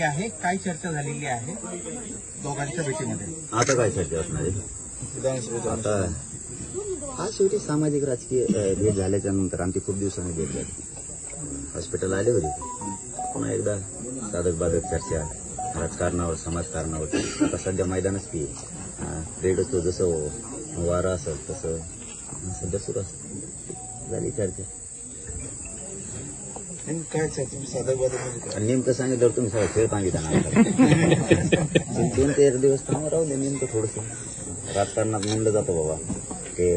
झालेली आहे, काय चर्चा झालेली आहे दोघांच्या भेटीमध्ये? आता काय चर्चा असणार आहे? आता हा शेवटी सामाजिक राजकीय भेट झाल्याच्या नंतर आमची खूप दिवसांनी भेट झाली. हॉस्पिटल आले होते, पुन्हा एकदा साधक बाधक चर्चा राजकारणावर समाजकारणावर. आता सध्या मैदानच की रेड असतो, जसं वारा असेल तसं सध्या सुरू असत. झाली चर्चा. काय चर्चा साधक बाधक नेमकं सांगितलं तुम्ही सगळं खेळ सांगितलं ना. 3 ते 1 दिवस थांबा राहू दे. नेमकं थोडंसं राजकारणात म्हणलं जातं बाबा ते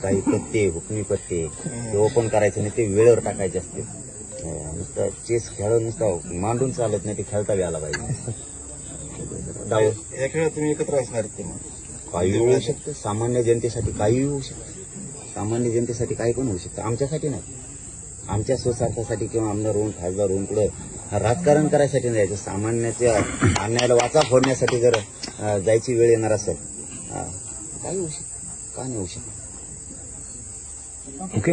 काही पत्ते हुकमी पत्ते ते ओपन करायचे नाही, ते वेळेवर टाकायचे असते. नुसतं चेस खेळ नुसतं मांडून चालत नाही, ते खेळता आला पाहिजे. या खेळात तुम्ही एकत्र असणार काही होऊ शकतं. सामान्य जनतेसाठी काही होऊ शकतं. सामान्य जनतेसाठी काही पण होऊ शकतं. आमच्यासाठी नाही, आमच्या स्वस्वार्थासाठी किंवा आमदार होऊन खासदार होऊन पुढे राजकारण करायसाठी नाही जायचं. सामान्याच्या अन्यायाला वाचा फोडण्यासाठी जर जायची वेळ येणार असेल, काही होऊ शकतं. का नाही होऊ शकत? ओके.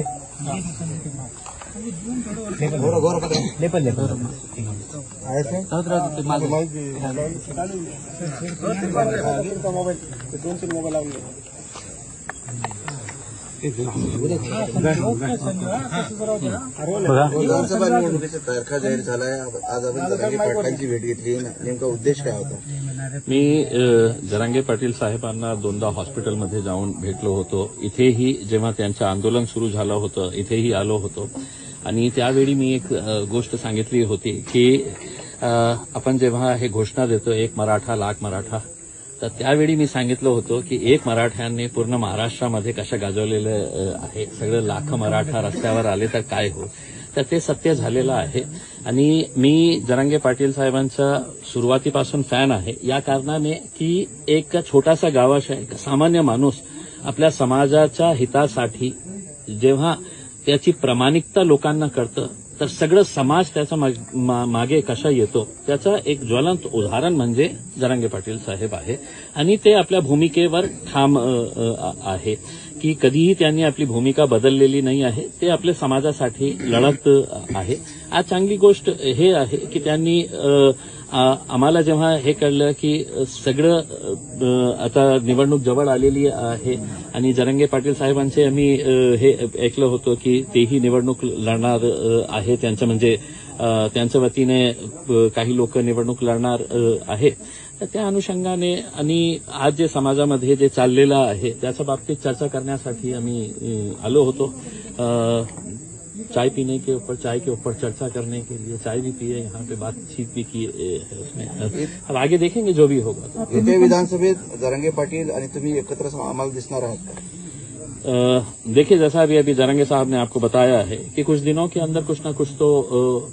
विधानसभा निवडणुकीचा तारखा जाहीर झालाय. आज आपण जरांगे पाटलांची भेट घेतली, नेमका उद्देश काय होता? मी जरांगे पाटील साहेबांना 2दा हॉस्पिटलमध्ये जाऊन भेटलो होतो. इथेही जेव्हा त्यांचं आंदोलन सुरू झालं होतं इथेही आलो होतो आणि त्यावेळी मी एक गोष्ट सांगितली होती की आपण जेव्हा हे घोषणा देतो 1 मराठा लाख मराठा, तर त्यावेळी मी सांगितलं होतं की 1 मराठ्यांनी पूर्ण महाराष्ट्रामध्ये कसं गाजवलेलं आहे. सगळं लाख मराठा रस्त्यावर आले तर काय हो. तर ते सत्य झालेलं आहे आणि मी जरांगे पाटील साहेबांचा सुरुवातीपासून फॅन आहे, या कारणाने की एक छोटासा गावाचा एक सामान्य माणूस आपल्या समाजाच्या हितासाठी जेव्हा त्याची प्रामाणिकता लोकांना कळतं तर सगळं समाज त्याचा मागे कसा येतो त्याचं एक ज्वलंत उदाहरण म्हणजे जरांगे पाटील साहेब आहे. आणि ते आपल्या भूमिकेवर ठाम आहे की कधीही त्यांनी आपली भूमिका बदललेली नाही आहे. ते आपल्या समाजासाठी लढत आहे. आज चांगली गोष्ट हे आहे की त्यांनी आम्हाला जेव्हा हे कळलं की सगळं आता निवडणूक जवळ आलेली आहे आणि जरांगे पाटील साहेबांचे आम्ही हे ऐकलं होतं की तेही निवडणूक लढणार आहे. त्यांचं म्हणजे त्यांच्या वतीने काही लोक निवडणूक लढणार आहे. तर त्या अनुषंगाने आणि आज जे समाजामध्ये जे चाललेलं आहे त्याच्या बाबतीत चर्चा करण्यासाठी आम्ही आलो होतो. चाय पीने के ऊपर चाय के ऊपर चर्चा करने के लिए चाय भी पिए, यहाँ पे बातचीत भी की है उसमें. अब आगे देखेंगे जो भी होगा. येत्या विधानसभेत जरांगे पाटील आणि तुम्ही एकत्र आम्हाला दिसणार आहात का? देखिए, जैसा अभी जरांगे साहब ने आपको बताया है कि कुछ दिनों के अंदर कुछ ना कुछ तो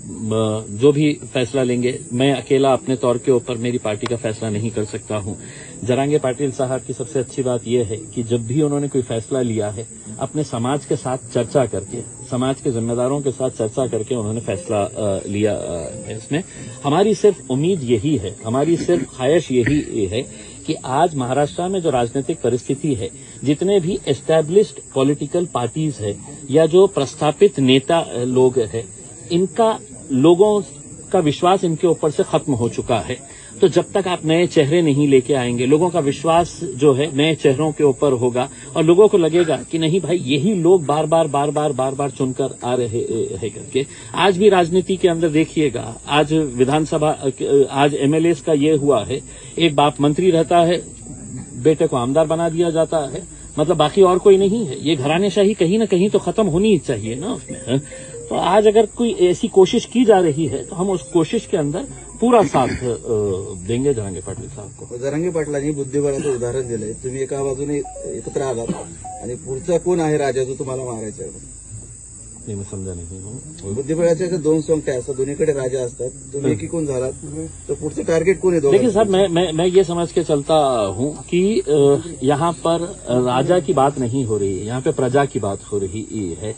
जो भी फैसला लेंगे, मैं अकेला अपने तौर के ऊपर मेरी पार्टी का फैसला नहीं कर सकता हूं. जरांगे पाटिल साहब की सबसे अच्छी बात यह है कि जब भी उन्होंने कोई फैसला लिया है अपने समाज के साथ चर्चा करके, समाज के जिम्मेदारों के साथ चर्चा करके उन्होंने फैसला लिया है. इसमें हमारी सिर्फ उम्मीद यही है, हमारी सिर्फ ख्वाहिश यही है कि आज महाराष्ट्र में जो राजनीतिक परिस्थिति है, जितने भी एस्टैब्लिश्ड पॉलिटिकल पार्टीज है या जो प्रस्थापित नेता लोग हैं, इनका लोगों का विश्वास इनके ऊपर से खत्म हो चुका है. तो जब तक आप नए चेहरे नहीं लेके आएंगे, लोगों का विश्वास जो है नए चेहरों के ऊपर होगा और लोगों को लगेगा कि नहीं भाई यही लोग बार बार चुनकर आ रहे हैं करके. आज भी राजनीति के अंदर देखिएगा, आज विधानसभा, आज एमएलएस का ये हुआ है, एक बाप मंत्री रहता है, बेटे को आमदार बना दिया जाता है, मतलब बाकी और कोई नहीं है. ये घरानेशाही कहीं ना कहीं तो खत्म होनी ही चाहिए ना उसमें. तो आज अगर कोई ऐसी कोशिश की जा रही है तो हम उस कोशिश के अंदर पूरा साथ देंगे जरांगे पाटील साहब को. जरांगे पाटलांनी बुद्धिबळाचं उदाहरण दिलंय. तुम्ही एका बाजूने एकत्र आलात आणि पुढचा कोण आहे राजा जो तुम्हाला मारायचा आहे? नहीं, मैं समझा नहीं. बुद्धिबळाच्या 2 संख्या असतात, दोन्हीकडे राजा असतात, तुम्ही एकीकडून झालात तर पुढचं टार्गेट कोण आहे? देखिए साहब, मैं ये समझ के चलता हूं कि यहाँ पर राजा की बात नहीं हो रही है, यहाँ पे प्रजा की बात हो रही है.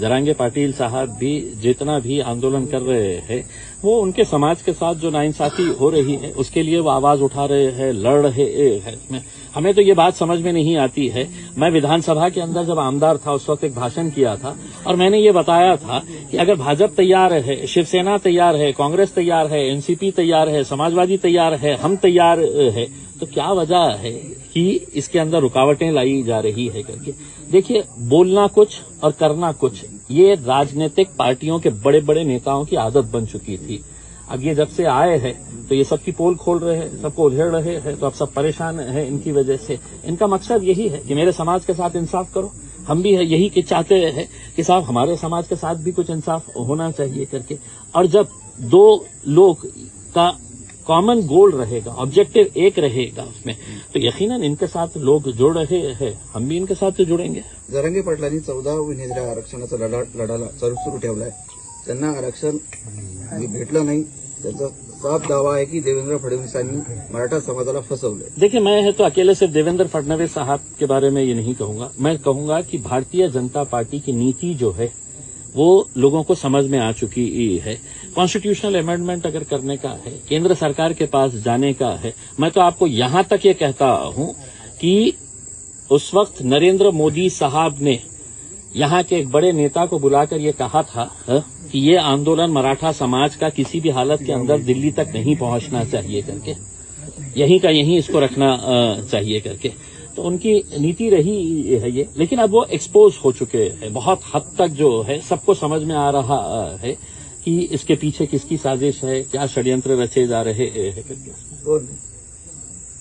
जरांगे पाटिल साहब भी जितना भी आंदोलन कर रहे हैं वो उनके समाज के साथ जो नाइंसाफी हो रही है उसके लिए वो आवाज उठा रहे हैं, लड़ रहे हैं। हमें तो ये बात समझ में नहीं आती है। मैं विधानसभा के अंदर जब आमदार था उस वक्त एक भाषण किया था और मैंने ये बताया था कि अगर भाजपा तैयार है, शिवसेना तैयार है, कांग्रेस तैयार है, एनसीपी तैयार है, समाजवादी तैयार है, हम तैयार है, तो क्या वजह है कि इसके अंदर रुकावटें लाई जा रही है करके। देखिए, बोलना कुछ और करना कुछ, ये राजनीतिक पार्टियों के बड़े बड़े नेताओं की आदत बन चुकी थी। अब ये जब से आए हैं तो ये सबकी पोल खोल रहे हैं, सबको उधेड़ रहे हैं, तो अब सब परेशान हैं इनकी वजह से। इनका मकसद यही है कि मेरे समाज के साथ इंसाफ करो। हम भी यही कि चाहते हैं कि साहब हमारे समाज के साथ भी कुछ इंसाफ होना चाहिए करके। और जब दो लोग का कॉमन गोल रहेगा, ऑब्जेक्टिव एक रहेगा उसमें, तो यकीनन इनके साथ लोग जुड़ रहे हैं, हम भी इनके साथ जुड़ेंगे। जरांगे पाटलांनी 14 उमेदवार आरक्षणाचा लढाला सुरू ठेवलाय. त्यांना आरक्षण भेटलं नाही. त्यांचा साफ दावा आहे की देवेंद्र फडणवीसांनी मराठा समाजाला फसवले. देखिए, मैं तो अकेले सिर्फ देवेंद्र फडणवीस साहब के बारे में ये नहीं कहूंगा. मैं कहूंगा कि भारतीय जनता पार्टी की नीति जो है वो लोगों को समझ में आ चुकी है. कॉन्स्टिट्यूशनल अमेंडमेंट अगर करने का है, केंद्र सरकार के पास जाने का है, मैं तो आपको यहां तक ये कहता हूं कि उस वक्त नरेंद्र मोदी साहब ने यहां के एक बड़े नेता को बुलाकर ये कहा था कि ये आंदोलन मराठा समाज का किसी भी हालत के अंदर दिल्ली तक नहीं पहुंचना चाहिए करके, यहीं का यहीं इसको रखना चाहिए करके. तो उनकी नीति रही है ये. लेकिन अब वो एक्सपोज हो चुके हैं बहुत हद तक. जो है सबको समझ में आ रहा है कि इसके पीछे किसकी साजिश है, क्या षड्यंत्र रचे जा रहे हैं करके.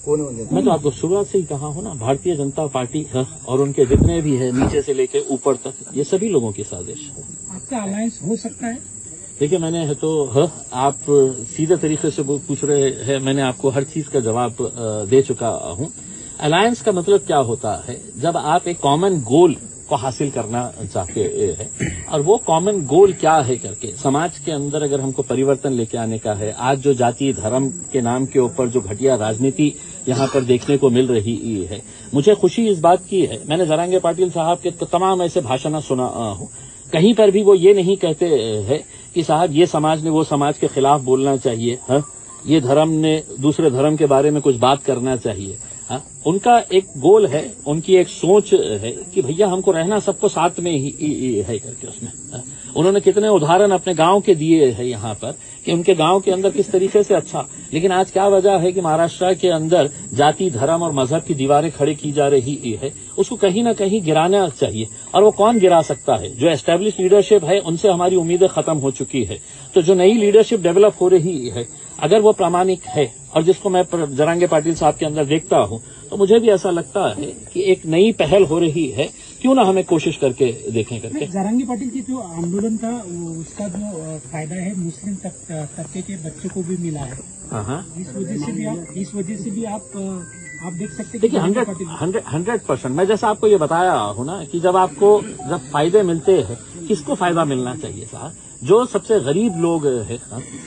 कौन मैं तो आपको शुरुआत से ही कहा हूं ना, भारतीय जनता पार्टी और उनके जितने भी है नीचे से लेकर ऊपर तक, ये सभी लोगों की साजिश है. आपका अलायंस हो सकता है? देखिए, मैंने है तो आप सीधे तरीके से पूछ रहे हैं, मैंने आपको हर चीज का जवाब दे चुका हूं. अलायंस का मतलब क्या होता है? जब आप एक कॉमन गोल को हासिल करना चाहते हैं, और वो कॉमन गोल क्या है करके, समाज के अंदर अगर हमको परिवर्तन लेके आने का है. आज जो जाति धर्म के नाम के ऊपर जो घटिया राजनीति यहां पर देखने को मिल रही है, मुझे खुशी इस बात की है. मैंने जरांगे पाटिल साहब के तमाम ऐसे भाषण सुना हूं, कहीं पर भी वो ये नहीं कहते हैं कि साहब ये समाज ने वो समाज के खिलाफ बोलना चाहिए, ये धर्म ने दूसरे धर्म के बारे में कुछ बात करना चाहिए. उनका एक गोल है, उनकी एक सोच है कि भैया हमको रहना सबको साथ में ही है करके. उसमें उन्होंने कितने उदाहरण अपने गांव के दिए हैं यहाँ पर कि उनके गांव के अंदर किस तरीके से अच्छा. लेकिन आज क्या वजह है कि महाराष्ट्र के अंदर जाति धर्म और मजहब की दीवारें खड़ी की जा रही है. उसको कहीं ना कहीं गिराना चाहिए. और वो कौन गिरा सकता है? जो एस्टेब्लिश लीडरशिप है उनसे हमारी उम्मीदें खत्म हो चुकी है. तो जो नई लीडरशिप डेवलप हो रही है, अगर वो प्रामाणिक है, और जिसको मैं जरांगे पाटिल साहब के अंदर देखता हूं, तो मुझे भी ऐसा लगता है कि एक नई पहल हो रही है, क्यों ना हमें कोशिश करके देखें करके. जरांगे पाटिल की जो आंदोलन था उसका जो फायदा है मुस्लिम तबके के बच्चों को भी मिला है. हाँ, इस वजह से भी आप देख सकते हैं. देखिए, 100% मैं जैसा आपको ये बताया हूं ना कि जब फायदे मिलते हैं, किसको फायदा मिलना चाहिए साहब? जो सबसे गरीब लोग हैं.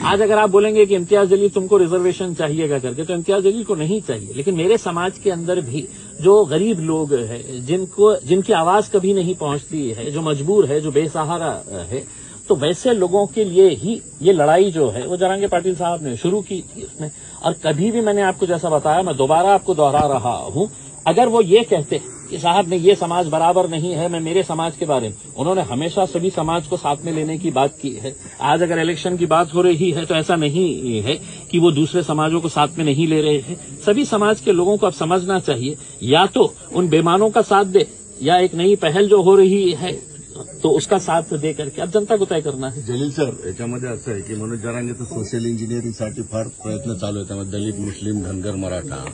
आज अगर आप बोलेंगे कि इम्तियाज जलील तुमको रिजर्वेशन चाहिएगा करके, तो इम्तियाज जलील को नहीं चाहिए. लेकिन मेरे समाज के अंदर भी जो गरीब लोग हैं, जिनकी आवाज कभी नहीं पहुंचती है, जो मजबूर है, जो बेसहारा है, तो वैसे लोगों के लिए ही ये लड़ाई जो है वो जरांगे पाटिल साहब ने शुरू की थी उसमें. और कभी भी मैंने आपको जैसा बताया, मैं दोबारा आपको दोहरा रहा हूं, अगर वो ये कहते कि साहब ने ये समाज बराबर नहीं है, मैं मेरे समाज के बारे में, उन्होंने हमेशा सभी समाज को साथ में लेने की बात की है. आज अगर इलेक्शन की बात हो रही है तो ऐसा नहीं है कि वो दूसरे समाजों को साथ में नहीं ले रहे हैं. सभी समाज के लोगों को अब समझना चाहिए, या तो उन बेईमानों का साथ दे, या एक नई पहल जो हो रही है तो उसका साथ दे करके अब जनता को तय करना है. जलील सर, याच्यामध्ये असं आहे की मनोज जरांगेचं सोशल इंजिनिअरिंगसाठी फार प्रयत्न चालू आहे. त्यामध्ये दलित, मुस्लिम, धनगर, मराठा.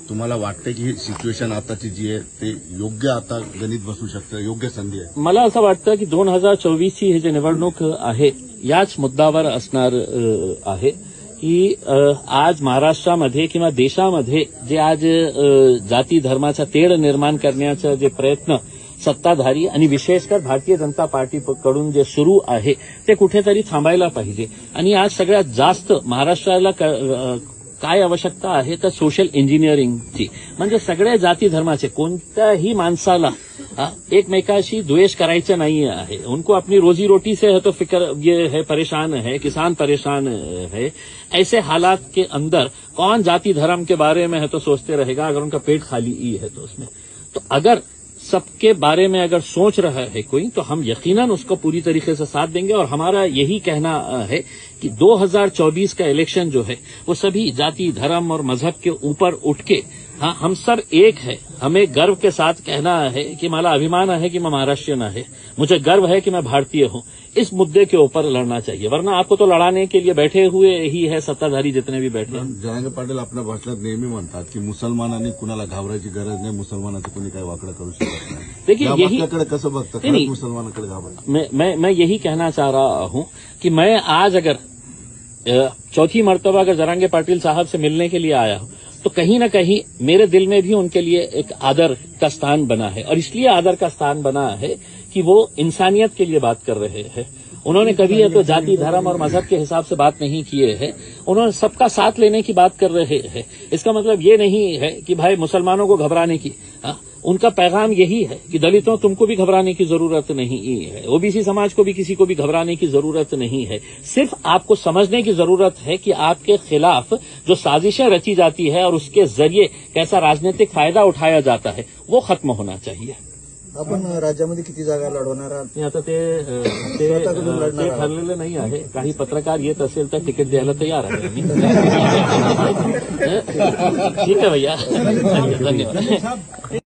तुम्हाला वाटतं की ही सिच्युएशन आताची जी आहे ते योग्य आता गणित बसू शकतं, योग्य संधी आहे? मला असं वाटतं की 2024ची ही जी निवडणूक आहे याच मुद्द्यावर असणार आहे की आज महाराष्ट्रामध्ये किंवा देशामध्ये जे आज जाती धर्माचा तेढ निर्माण करण्याचा जे प्रयत्न सत्ताधारी आणि विशेषकर भारतीय जनता पार्टीकडून जे सुरू आहे ते कुठेतरी थांबायला पाहिजे. आणि आज सगळ्यात जास्त महाराष्ट्राला काय आवश्यकता आहे तर सोशल इंजिनिअरिंगची. म्हणजे सगळ्या जाती धर्माचे कोणत्याही माणसाला एकमेकाशी द्वेष करायचं नाही आहे. उनको अपनी रोजी रोटी से है तो फिक्र ये है, परेशान है, किसान परेशान है. ऐसे हालात के अंदर कौन जाति धर्म के बारे में है तो सोचते रहेगा अगर उनका पेट खाली ही है तो उसमें. तो अगर सबके बारे में अगर सोच रहा है कोई तो हम यकीनन उसको पूरी तरीके से साथ देंगे. और हमारा यही कहना है कि 2024 का इलेक्शन जो है वो सभी जाति धर्म और मजहब के ऊपर उठ के हम सब एक है. हमें गर्व के साथ कहना है कि मला अभिमान है कि मैं महाराष्ट्रीयन है, मुझे गर्व है कि मैं भारतीय हूं. इस मुद्दे के ऊपर लड़ना चाहिए, वरना आपको तो लड़ाने के लिए बैठे हुए ही है सत्ताधारी जितने भी बैठे हैं. जरांगे पाटील आपल्या भाषणात नेहमी म्हणतात की मुसलमानांनी कुणाला घाबरायची गरज नाही, मुसलमानाचं कोणी काही वाकडं करू शकत नाही. देखिए यही कसं बघतं, खरंच मुसलमानाकडे घाबरायचं. मैं यही कहना चाह रहा हूं कि मैं आज अगर चौथी मर्तबा अगर जरांगे पाटिल साहब से मिलने के लिए आया हूं तो कहीं न कहीं मेरे दिल में भी उनके लिए एक आदर का स्थान बना है. और इसलिए आदर का स्थान बना है कि वो इंसानियत के लिए बात कर रहे हैं. उन्होंने कभी तो जाति धर्म और मजहब के हिसाब से बात नहीं किए हैं. उन्होंने सबका साथ लेने की बात कर रहे हैं. इसका मतलब ये नहीं है कि भाई मुसलमानों को घबराने की. उनका पैगाम यही है कि दलितों तुमको भी घबराने की जरूरत नहीं है, ओबीसी समाज को भी किसी को भी घबराने की जरूरत नहीं है. सिर्फ आपको समझने की जरूरत है कि आपके खिलाफ जो साजिशें रची जाती है और उसके जरिए कैसा राजनीतिक फायदा उठाया जाता है वो खत्म होना चाहिए. आपण राज्यामध्ये किती जागा लढवणार आहात? आता ते ठरलेलं नाही आहे. काही पत्रकार येत असेल तर तिकीट द्यायला तयार आहे आम्ही. ठीक आहे भैया, धन्यवाद.